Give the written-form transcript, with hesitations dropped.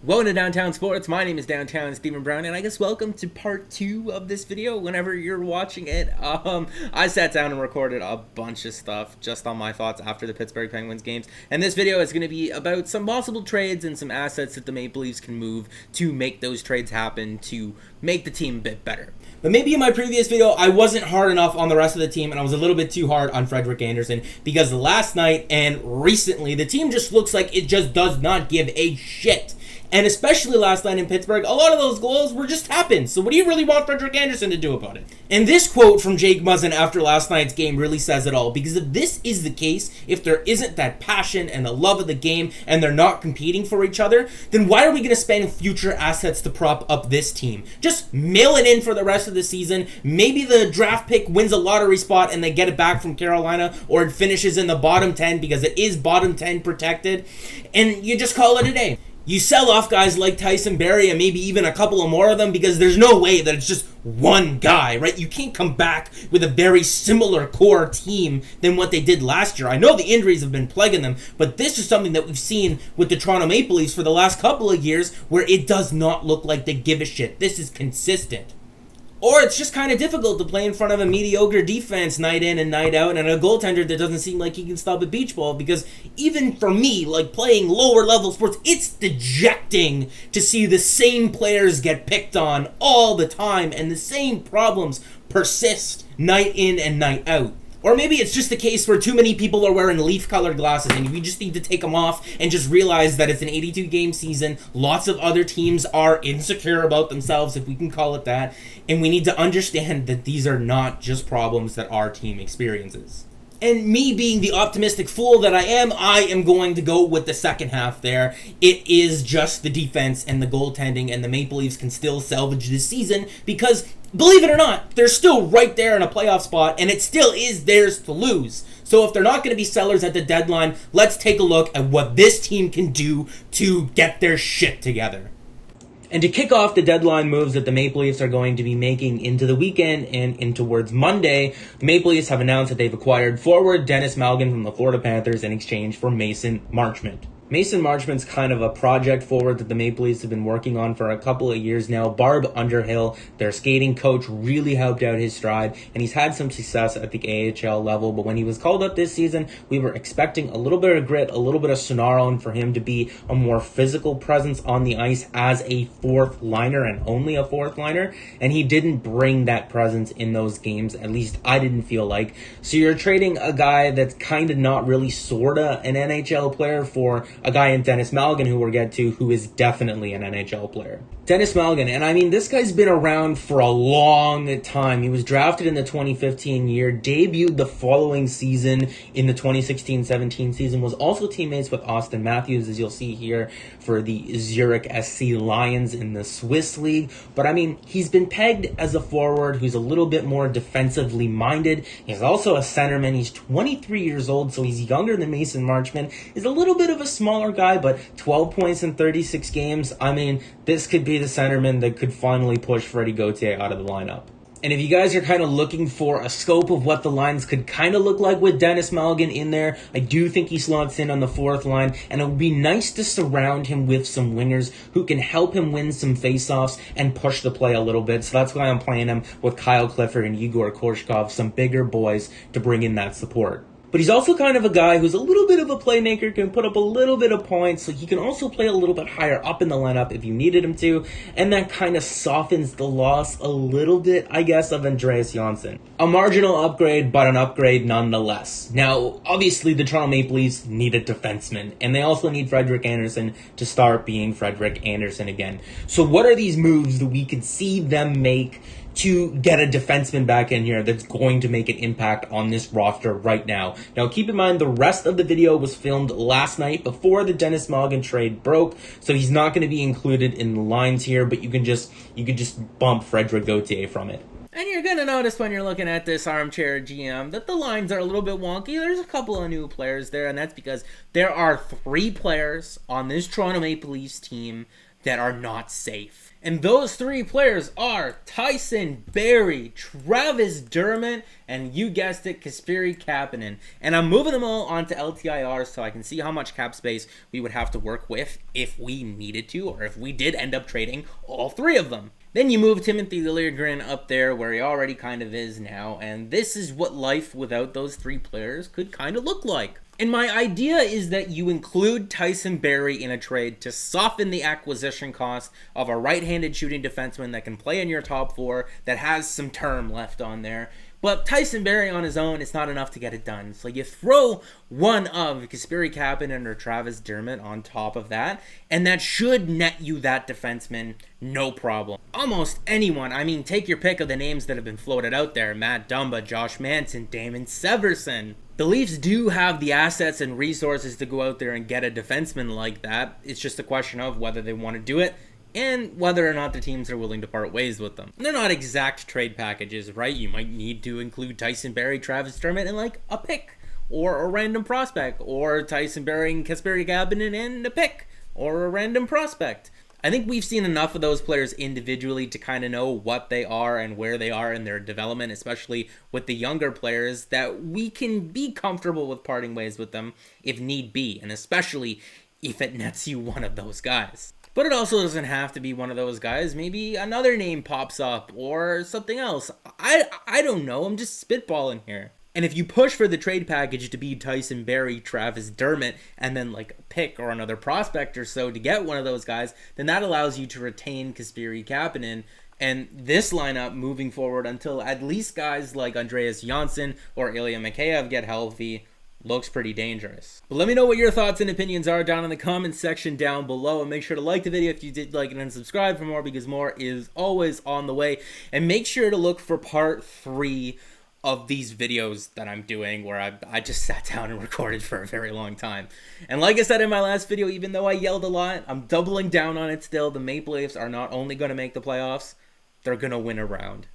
Welcome to Downtown Sports. My name is Downtown Stephen Brown, and I guess welcome to part 2 of this video whenever you're watching it. I sat down and recorded a bunch of stuff just on my thoughts after the Pittsburgh Penguins games, and this video is going to be about some possible trades and some assets that the Maple Leafs can move to make those trades happen to make the team a bit better. But maybe in my previous video, I wasn't hard enough on the rest of the team, and I was a little bit too hard on Frederik Andersen, because last night and recently, the team just looks like it just does not give a shit. And especially last night in Pittsburgh, a lot of those goals were just happened. So what do you really want Frederik Andersen to do about it? And this quote from Jake Muzzin after last night's game really says it all. Because if this is the case, if there isn't that passion and the love of the game, and they're not competing for each other, then why are we going to spend future assets to prop up this team? Just mail it in for the rest of the season. Maybe the draft pick wins a lottery spot and they get it back from Carolina, or it finishes in the bottom 10 because it is bottom 10 protected. And you just call it a day. You sell off guys like Tyson Barrie and maybe even a couple of more of them, because there's no way that it's just one guy, right? You can't come back with a very similar core team than what they did last year. I know the injuries have been plaguing them, but this is something that we've seen with the Toronto Maple Leafs for the last couple of years, where it does not look like they give a shit. This is consistent. Or it's just kind of difficult to play in front of a mediocre defense night in and night out, and a goaltender that doesn't seem like he can stop a beach ball. Because even for me, like playing lower level sports, it's dejecting to see the same players get picked on all the time and the same problems persist night in and night out. Or maybe it's just a case where too many people are wearing leaf-colored glasses and we just need to take them off and just realize that it's an 82-game season. Lots of other teams are insecure about themselves, if we can call it that. And we need to understand that these are not just problems that our team experiences. And me being the optimistic fool that I am going to go with the second half there. It is just the defense and the goaltending, and the Maple Leafs can still salvage this season because, believe it or not, they're still right there in a playoff spot, and it still is theirs to lose. So if they're not going to be sellers at the deadline, let's take a look at what this team can do to get their shit together. And to kick off the deadline moves that the Maple Leafs are going to be making into the weekend and in towards Monday, the Maple Leafs have announced that they've acquired forward Denis Malgin from the Florida Panthers in exchange for Mason Marchment. Mason Marchment's kind of a project forward that the Maple Leafs have been working on for a couple of years now. Barb Underhill, their skating coach, really helped out his stride, and he's had some success at the AHL level. But when he was called up this season, we were expecting a little bit of grit, a little bit of snarl, and for him to be a more physical presence on the ice as a fourth liner, and only a fourth liner. And he didn't bring that presence in those games, at least I didn't feel like. So you're trading a guy that's kind of not really sorta an NHL player for a guy in Denis Malgin, who we'll get to, who is definitely an NHL player. Denis Malgin, and I mean, this guy's been around for a long time. He was drafted in the 2015 year, debuted the following season in the 2016-17 season, was also teammates with Austin Matthews, as you'll see here, for the Zurich SC Lions in the Swiss League. But I mean, he's been pegged as a forward who's a little bit more defensively minded. He's also a centerman. He's 23 years old, so he's younger than Mason Marchment. He's a little bit of a smaller guy, but 12 points in 36 games. I mean, this could be the centerman that could finally push Freddie Gauthier out of the lineup. And if you guys are kind of looking for a scope of what the lines could kind of look like with Denis Malgin in there, I do think he slots in on the fourth line, and it would be nice to surround him with some wingers who can help him win some faceoffs and push the play a little bit. So that's why I'm playing him with Kyle Clifford and Igor Korshkov, some bigger boys to bring in that support. But he's also kind of a guy who's a little bit of a playmaker, can put up a little bit of points, so he can also play a little bit higher up in the lineup if you needed him to, and that kind of softens the loss a little bit, I guess, of Andreas Johnsson. A marginal upgrade, but an upgrade nonetheless. Now, obviously, the Toronto Maple Leafs need a defenseman, and they also need Frederik Andersen to start being Frederik Andersen again. So what are these moves that we could see them make to get a defenseman back in here that's going to make an impact on this roster right now? Now, keep in mind, the rest of the video was filmed last night before the Denis Malgin trade broke, so he's not going to be included in the lines here, but you can just bump Frederik Gauthier from it. And you're going to notice when you're looking at this armchair GM that the lines are a little bit wonky. There's a couple of new players there, and that's because there are 3 players on this Toronto Maple Leafs team that are not safe. And those 3 players are Tyson Barrie, Travis Dermott, and you guessed it, Kasperi Kapanen. And I'm moving them all onto LTIR so I can see how much cap space we would have to work with if we needed to, or if we did end up trading all 3 of them. Then you move Timothy Liljegren up there where he already kind of is now, and this is what life without those 3 players could kind of look like. And my idea is that you include Tyson Barrie in a trade to soften the acquisition cost of a right-handed shooting defenseman that can play in your top 4, that has some term left on there. But Tyson Barrie on his own, it's not enough to get it done. So you throw one of Kasperi Kapanen or Travis Dermott on top of that, and that should net you that defenseman, no problem. Almost anyone, I mean, take your pick of the names that have been floated out there. Matt Dumba, Josh Manson, Damon Severson. The Leafs do have the assets and resources to go out there and get a defenseman like that. It's just a question of whether they want to do it and whether or not the teams are willing to part ways with them. They're not exact trade packages, right? You might need to include Tyson Barrie, Travis Dermott, and like a pick, or a random prospect, or Tyson Barrie and Kasperi Kapanen and a pick, or a random prospect. I think we've seen enough of those players individually to kind of know what they are and where they are in their development, especially with the younger players, that we can be comfortable with parting ways with them if need be, and especially if it nets you one of those guys. But it also doesn't have to be one of those guys. Maybe another name pops up or something else. I don't know. I'm just spitballing here. And if you push for the trade package to be Tyson Barrie, Travis Dermott, and then like a pick or another prospect or so to get one of those guys, then that allows you to retain Kasperi Kapanen and this lineup moving forward until at least guys like Andreas Johnsson or Ilya Mikheyev get healthy. Looks pretty dangerous. But let me know what your thoughts and opinions are down in the comments section down below, and make sure to like the video if you did like it, and subscribe for more, because more is always on the way. And make sure to look for part 3 of these videos that I'm doing, where I just sat down and recorded for a very long time. And like I said in my last video, even though I yelled a lot, I'm doubling down on it still. The Maple Leafs are not only going to make the playoffs, they're going to win a round.